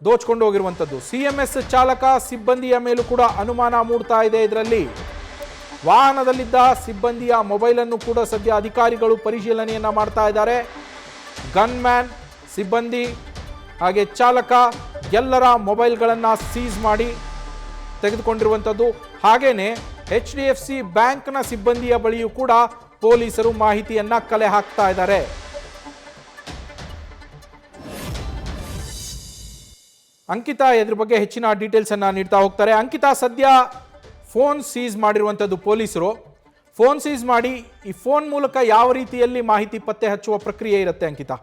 ದೋಚಿಕೊಂಡು ಹೋಗಿರುವಂತದ್ದು CMS ಚಾಲಕ ಸಿಬ್ಬಂದಿಯ ಮೇಲೂ ಕೂಡ ಅನುಮಾನ ಮೂಡ್ತಾ ಇದೆ. ಇದರಲ್ಲಿ ವಾಹನದಲ್ಲಿದ್ದ ಸಿಬ್ಬಂದಿಯ ಮೊಬೈಲ್ ಅನ್ನು ಕೂಡ ಸದ್ಯ ಅಧಿಕಾರಿಗಳು ಪರಿಶೀಲನೆಯನ್ನ ಮಾಡ್ತಾ ಇದ್ದಾರೆ. ಗನ್ ಮ್ಯಾನ್, ಸಿಬ್ಬಂದಿ ಹಾಗೆ ಚಾಲಕ ಎಲ್ಲರ ಮೊಬೈಲ್ಗಳನ್ನು ಸೀಸ್ ಮಾಡಿ ತೆಗೆದುಕೊಂಡಿರುವಂತದ್ದು. ಹಾಗೇನೆ HDFC ಬ್ಯಾಂಕ್ನ ಸಿಬ್ಬಂದಿಯ ಬಳಿಯೂ ಕೂಡ ಪೊಲೀಸರು ಮಾಹಿತಿಯನ್ನ ಕಲೆ ಹಾಕ್ತಾ ಇದ್ದಾರೆ. ಅಂಕಿತಾ ಇದ್ರ ಬಗ್ಗೆ ಹೆಚ್ಚಿನ ಡೀಟೇಲ್ಸ್ ಅನ್ನ ನೀಡ್ತಾ ಹೋಗ್ತಾರೆ. ಅಂಕಿತಾ, ಸದ್ಯ ಫೋನ್ ಸೀಸ್ ಮಾಡಿರುವಂಥದ್ದು ಪೊಲೀಸರು. ಫೋನ್ ಸೀಸ್ ಮಾಡಿ ಈ ಫೋನ್ ಮೂಲಕ ಯಾವ ರೀತಿಯಲ್ಲಿ ಮಾಹಿತಿ ಪತ್ತೆ ಹಚ್ಚುವ ಪ್ರಕ್ರಿಯೆ ಇರುತ್ತೆ ಅಂಕಿತಾ?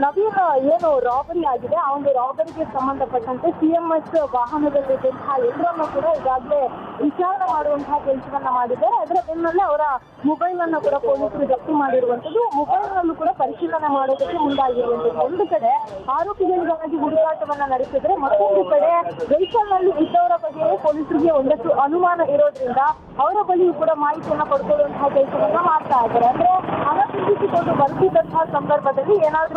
ನವೀನ್, ಏನು ರಾಬರಿ ಆಗಿದೆ ಆ ಒಂದು ರಾಬರಿಗೆ ಸಂಬಂಧಪಟ್ಟಂತೆ CMS ವಾಹನದಲ್ಲಿದ್ದಂತಹ ಎಲ್ಲರನ್ನು ಕೂಡ ಈಗಾಗಲೇ ವಿಚಾರಣೆ ಮಾಡುವಂತಹ ಕೆಲಸವನ್ನ ಮಾಡಿದ್ದಾರೆ. ಅದರ ಬೆನ್ನಲ್ಲೇ ಅವರ ಮೊಬೈಲ್ ಅನ್ನು ಕೂಡ ಪೊಲೀಸರು ಜಪ್ತಿ ಮಾಡಿರುವಂತದ್ದು. ಮೊಬೈಲ್ ನಲ್ಲೂ ಕೂಡ ಪರಿಶೀಲನೆ ಮಾಡೋದಕ್ಕೆ ಮುಂದಾಗಿರುವಂತದ್ದು. ಒಂದು ಕಡೆ ಆರೋಪಿಗಳಿಗಾಗಿ ಹುಡುಕಾಟವನ್ನ ನಡೆಸಿದ್ರೆ, ಮತ್ತೊಂದು ಕಡೆ ವೆಹಿಕಲ್ ನಲ್ಲಿ ಇದ್ದವರ ಬಗ್ಗೆ ಪೊಲೀಸರಿಗೆ ಒಂದಷ್ಟು ಅನುಮಾನ ಇರೋದ್ರಿಂದ ಅವರ ಬಳಿಯೂ ಕೂಡ ಮಾಹಿತಿಯನ್ನ ಪಡ್ಕೊಳ್ಳುವಂತಹ ಕೆಲಸವನ್ನ ಮಾಡ್ತಾ ಇದ್ದಾರೆ. ಅಂದ್ರೆ ಹಣ ತುಂಬಿಸಿಕೊಂಡು ಬರ್ತಿದ್ದಂತಹ ಸಂದರ್ಭದಲ್ಲಿ ಏನಾದ್ರೂ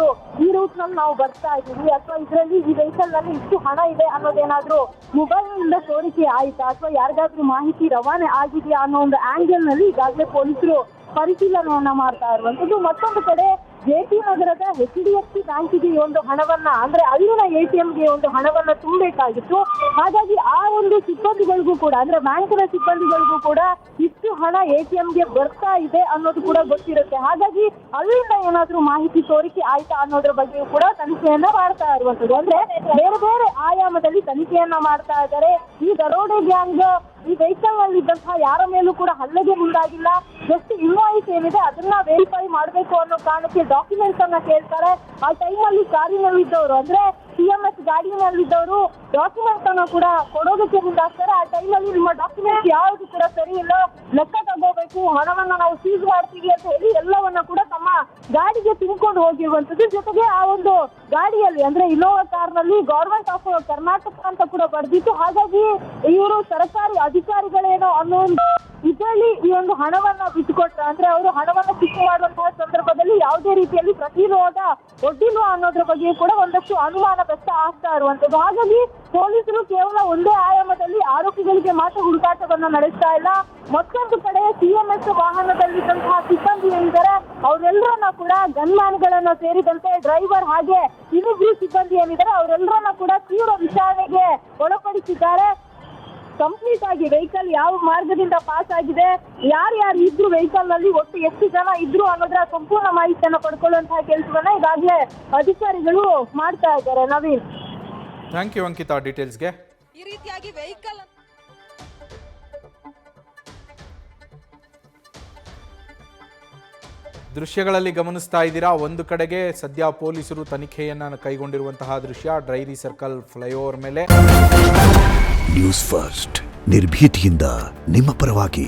ಈ ರೂಟ್ ನಲ್ಲಿ ನಾವು ಬರ್ತಾ ಇದ್ದೀವಿ ಅಥವಾ ಇದರಲ್ಲಿ ಈ ವೆಹಿಕಲ್ ನಲ್ಲಿ ಇಷ್ಟು ಹಣ ಇದೆ ಅನ್ನೋದೇನಾದ್ರೂ ಮೊಬೈಲ್ ನಿಂದ ಸೋರಿಕೆ ಆಯ್ತಾ ಅಥವಾ ಯಾರಿಗಾದ್ರೂ ಮಾಹಿತಿ ರವಾನೆ ಆಗಿದೆಯಾ ಅನ್ನೋ ಒಂದು ಆಂಗಲ್ ನಲ್ಲಿ ಈಗಾಗಲೇ ಪೊಲೀಸರು ಪರಿಶೀಲನೆಯನ್ನ ಮಾಡ್ತಾ ಇರುವಂತದ್ದು. ಮತ್ತೊಂದು ಕಡೆ JP ನಗರದ HDFC ಬ್ಯಾಂಕಿಗೆ ಒಂದು ಹಣವನ್ನ, ಅಂದ್ರೆ ಅಲ್ಲಿನ ATMಗೆ ಒಂದು ಹಣವನ್ನ ತುಂಬಬೇಕಾಗಿತ್ತು. ಹಾಗಾಗಿ ಆ ಒಂದು ಸಿಬ್ಬಂದಿಗಳಿಗೂ ಕೂಡ, ಅಂದ್ರೆ ಬ್ಯಾಂಕಿನ ಸಿಬ್ಬಂದಿಗಳಿಗೂ ಕೂಡ ಇಷ್ಟು ಹಣ ATMಗೆ ಬರ್ತಾ ಇದೆ ಅನ್ನೋದು ಕೂಡ ಗೊತ್ತಿರುತ್ತೆ. ಹಾಗಾಗಿ ಅಲ್ಲಿಂದ ಏನಾದ್ರೂ ಮಾಹಿತಿ ಸೋರಿಕೆ ಆಯ್ತಾ ಅನ್ನೋದ್ರ ಬಗ್ಗೆಯೂ ಕೂಡ ತನಿಖೆಯನ್ನ ಮಾಡ್ತಾ ಇರುವಂತದ್ದು. ಅಂದ್ರೆ ಬೇರೆ ಬೇರೆ ಆಯಾಮದಲ್ಲಿ ತನಿಖೆಯನ್ನ ಮಾಡ್ತಾ ಇದ್ದಾರೆ. ಈ ದರೋಡೆ ಗ್ಯಾಂಗ್ ಈ ವೆಹಿಕಲ್ ನಲ್ಲಿ ಇದ್ದಂತಹ ಯಾರ ಮೇಲೂ ಕೂಡ ಹಲ್ಲೆಗೆ ಮುಂದಾಗಿಲ್ಲ. ಜಸ್ಟ್ ಇನ್ವಾಯ್ಸ್ ಏನಿದೆ ಅದನ್ನ ವೆರಿಫೈ ಮಾಡಬೇಕು ಅನ್ನೋ ಕಾರಣಕ್ಕೆ ಡಾಕ್ಯುಮೆಂಟ್ಸ್ ಅನ್ನ ಕೇಳ್ತಾರೆ. ಆ ಟೈಮಲ್ಲಿ ಕಾರಿನಲ್ಲಿದ್ದವರು, ಅಂದ್ರೆ CMS ಗಾಡಿನಲ್ಲಿದ್ದವರು ಡಾಕ್ಯುಮೆಂಟ್ಸ್ ಅನ್ನ ಕೂಡ ಕೊಡೋದಕ್ಕೆ ಮುಂದಾಗ್ತಾರೆ. ಆ ಟೈಮಲ್ಲಿ ನಿಮ್ಮ ಡಾಕ್ಯುಮೆಂಟ್ಸ್ ಯಾವುದು ಕೂಡ ಸರಿ ಇಲ್ಲ, ಲೆಕ್ಕ ತಗೋಬೇಕು, ಹಣವನ್ನ ನಾವು ಸೀಸ್ ಮಾಡ್ತೀವಿ ಅಂತ ಹೇಳಿ ಎಲ್ಲವನ್ನ ಕೂಡ ತಮ್ಮ ಗಾಡಿಗೆ ತುಂಬಿಕೊಂಡು ಹೋಗಿರುವಂತದ್ದು. ಜೊತೆಗೆ ಆ ಒಂದು ಗಾಡಿಯಲ್ಲಿ, ಅಂದ್ರೆ ಇನೋವಾ ಕಾರ್ನಲ್ಲಿ ಗವರ್ಮೆಂಟ್ ಆಫ್ ಕರ್ನಾಟಕ ಅಂತ ಕೂಡ ಬರ್ದಿತ್ತು. ಹಾಗಾಗಿ ಇವರು ಸರ್ಕಾರಿ ಅಧಿಕಾರಿಗಳೇನೋ ಅನ್ನೋ ಒಂದು ಇದರಲ್ಲಿ ಈ ಒಂದು ಹಣವನ್ನ ಬಿಟ್ಟುಕೊಟ್ರ, ಅಂದ್ರೆ ಅವರು ಹಣವನ್ನ ಕಿತ್ತು ಮಾಡುವಂತಹ ಸಂದರ್ಭದಲ್ಲಿ ಯಾವುದೇ ರೀತಿಯಲ್ಲಿ ಪ್ರತಿರೋಧ ಒಡ್ಡಿಲ್ವಾ ಅನ್ನೋದ್ರ ಬಗ್ಗೆ ಕೂಡ ಒಂದಷ್ಟು ಅನುಮಾನ ವ್ಯಕ್ತ ಆಗ್ತಾ ಇರುವಂತದ್ದು. ಹಾಗಾಗಿ ಪೊಲೀಸರು ಕೇವಲ ಒಂದೇ ಆಯಾಮದಲ್ಲಿ ಆರೋಪಿಗಳಿಗೆ ಮಾತ್ರ ಹುಡುಕಾಟವನ್ನ ನಡೆಸ್ತಾ ಇಲ್ಲ. ಮತ್ತೊಂದು ಕಡೆ CMS ವಾಹನದಲ್ಲಿದ್ದಂತಹ ಸಿಬ್ಬಂದಿ ಏನಿದ್ದಾರೆ ಅವರೆಲ್ಲರನ್ನ ಕೂಡ ಗನ್ ಗಳನ್ನ ಸೇರಿದಂತೆ ಡ್ರೈವರ್ ಹಾಗೆ ಇನ್ನಿಬ್ರು ಸಿಬ್ಬಂದಿ ಏನಿದ್ದಾರೆ ಅವರೆಲ್ಲರನ್ನ ಕೂಡ ತೀವ್ರ ವಿಚಾರಣೆಗೆ ಒಳಪಡಿಸಿದ್ದಾರೆ. ಕಂಪ್ಲೀಟ್ ಆಗಿ ವೆಹಿಕಲ್ ಯಾವ ಮಾರ್ಗದಿಂದ ಪಾಸ್ ಆಗಿದೆ, ಯಾರ್ಯಾರು ಇದ್ರು ವೆಹಿಕಲ್ ನಲ್ಲಿ, ಒಟ್ಟು ಎಷ್ಟು ಜನ ಇದ್ರು ಅನ್ನೋದ್ರ ಸಂಪೂರ್ಣ ಮಾಹಿತಿಯನ್ನು ಪಡ್ಕೊಳ್ಳುವಂತಹ ಕೆಲಸವನ್ನ ಈಗಾಗಲೇ ಅಧಿಕಾರಿಗಳು ಮಾಡ್ತಾ ಇದ್ದಾರೆ. ನವೀನ್, ಥ್ಯಾಂಕ್ ಯು ಅಂಕಿತಾ ಡೀಟೇಲ್ಸ್ಗೆ. ಈ ರೀತಿಯಾಗಿ ವೆಹಿಕಲ್ ದೃಶ್ಯಗಳಲ್ಲಿ ಗಮನಿಸ್ತಾ ಇದ್ದೀರಾ. ಒಂದು ಕಡೆಗೆ ಸದ್ಯ ಪೊಲೀಸರು ತನಿಖೆಯನ್ನ ಕೈಗೊಂಡಿರುವಂತಹ ದೃಶ್ಯ ಡೈರಿ ಸರ್ಕಲ್ ಫ್ಲೈಓವರ್ ಮೇಲೆ. ನ್ಯೂಸ್ ಫಸ್ಟ್ ನಿರ್ಭೀತಿಯಿಂದ ನಿಮ್ಮ ಪರವಾಗಿ.